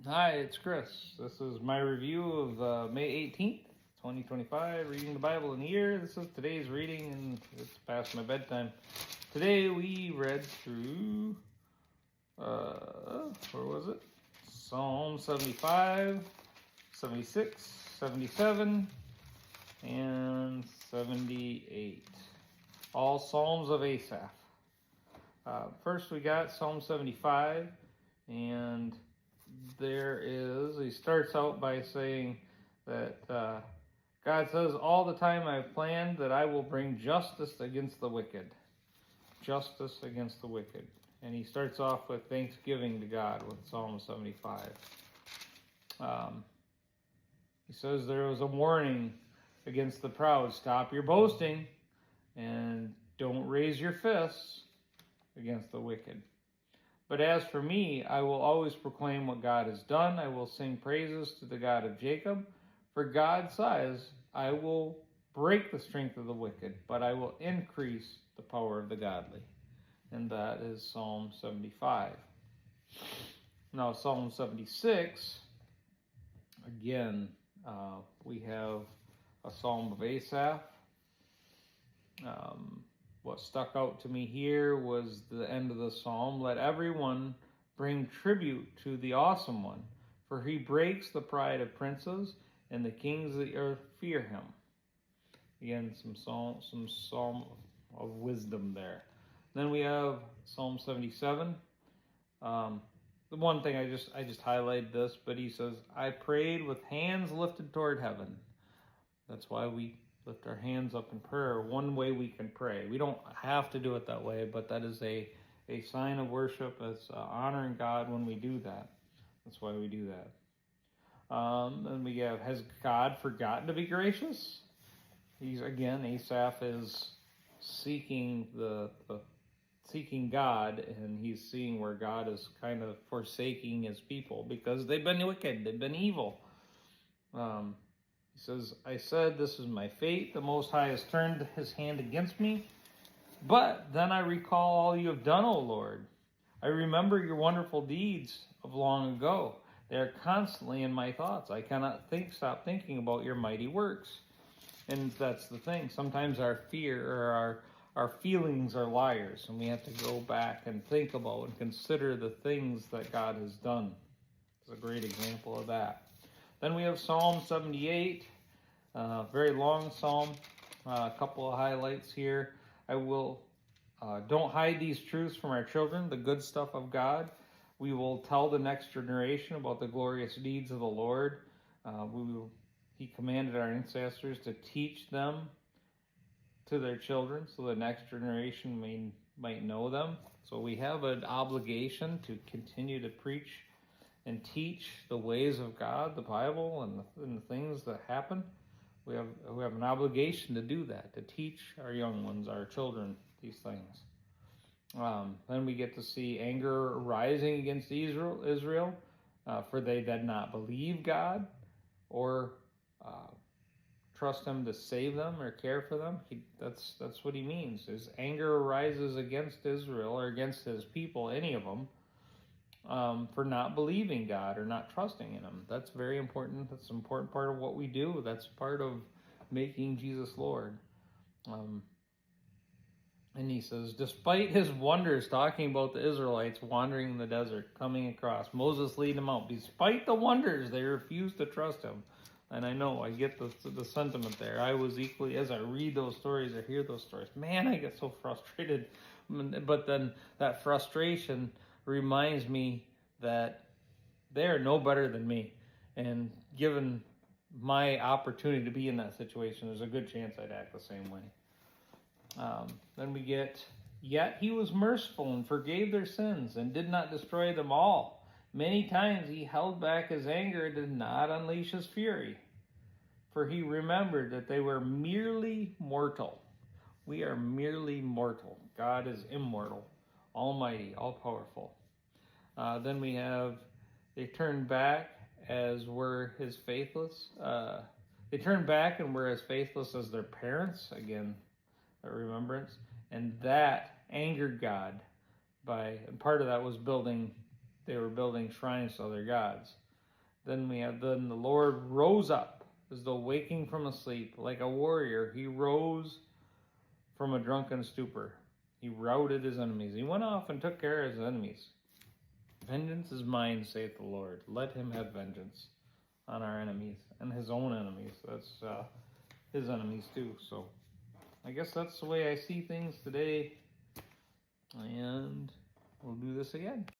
Hi, it's Chris. This is my review of May 18th, 2025, reading the Bible in a year. This is today's reading, and it's past my bedtime. Today we read through, where was it? Psalm 75, 76, 77, and 78. All Psalms of Asaph. First we got Psalm 75, and he starts out by saying that God says, all the time I've planned that I will bring justice against the wicked. Justice against the wicked. And he starts off with thanksgiving to God with Psalm 75. He says there was a warning against the proud. Stop your boasting and don't raise your fists against the wicked. But as for me, I will always proclaim what God has done. I will sing praises to the God of Jacob. For God says, I will break the strength of the wicked, but I will increase the power of the godly. And that is Psalm 75. Now, Psalm 76, again, we have a Psalm of Asaph. What stuck out to me here was the end of the psalm. Let everyone bring tribute to the awesome one, for he breaks the pride of princes, and the kings of the earth fear him. Again, some psalm of wisdom there. Then we have Psalm 77. The one thing I just highlighted this, but he says, I prayed with hands lifted toward heaven. That's why we lift our hands up in prayer. One way we can pray. We don't have to do it that way, but that is a sign of worship. It's honoring God when we do that. That's why we do that. Then we have, has God forgotten to be gracious? Asaph is seeking seeking God, and he's seeing where God is kind of forsaking his people because they've been wicked, they've been evil. He says, I said, this is my fate. The Most High has turned his hand against me. But then I recall all you have done, O Lord. I remember your wonderful deeds of long ago. They are constantly in my thoughts. I cannot stop thinking about your mighty works. And that's the thing. Sometimes our fear or our feelings are liars, and we have to go back and think about and consider the things that God has done. It's a great example of that. Then we have Psalm 78, very long psalm, a couple of highlights here. Don't hide these truths from our children, the good stuff of God. We will tell the next generation about the glorious deeds of the Lord. He commanded our ancestors to teach them to their children so the next generation might know them. So we have an obligation to continue to preach and teach the ways of God, the Bible, and the things that happen. We have an obligation to do that, to teach our young ones, our children, these things. Then we get to see anger rising against Israel, for they did not believe God or trust him to save them or care for them. That's what he means. His anger arises against Israel or against his people, any of them, for not believing God or not trusting in him. That's very important. That's an important part of what we do. That's part of making Jesus Lord. And he says, despite his wonders, talking about the Israelites wandering in the desert, coming across, Moses lead them out. Despite the wonders, they refused to trust him. And I know, I get the sentiment there. I was equally, as I read those stories or hear those stories, man, I get so frustrated. But then that frustration reminds me that they are no better than me. And given my opportunity to be in that situation, there's a good chance I'd act the same way. Then we get, yet he was merciful and forgave their sins and did not destroy them all. Many times he held back his anger and did not unleash his fury, for he remembered that they were merely mortal. We are merely mortal. God is immortal, almighty, all-powerful. Then we have, they turned back as were his faithless. They turned back and were as faithless as their parents. Again, a remembrance. And that angered God and part of that was they were building shrines to other gods. Then the Lord rose up as though waking from a sleep. Like a warrior, he rose from a drunken stupor. He routed his enemies. He went off and took care of his enemies. Vengeance is mine, saith the Lord. Let him have vengeance on our enemies and his own enemies. That's his enemies too. So I guess that's the way I see things today. And we'll do this again.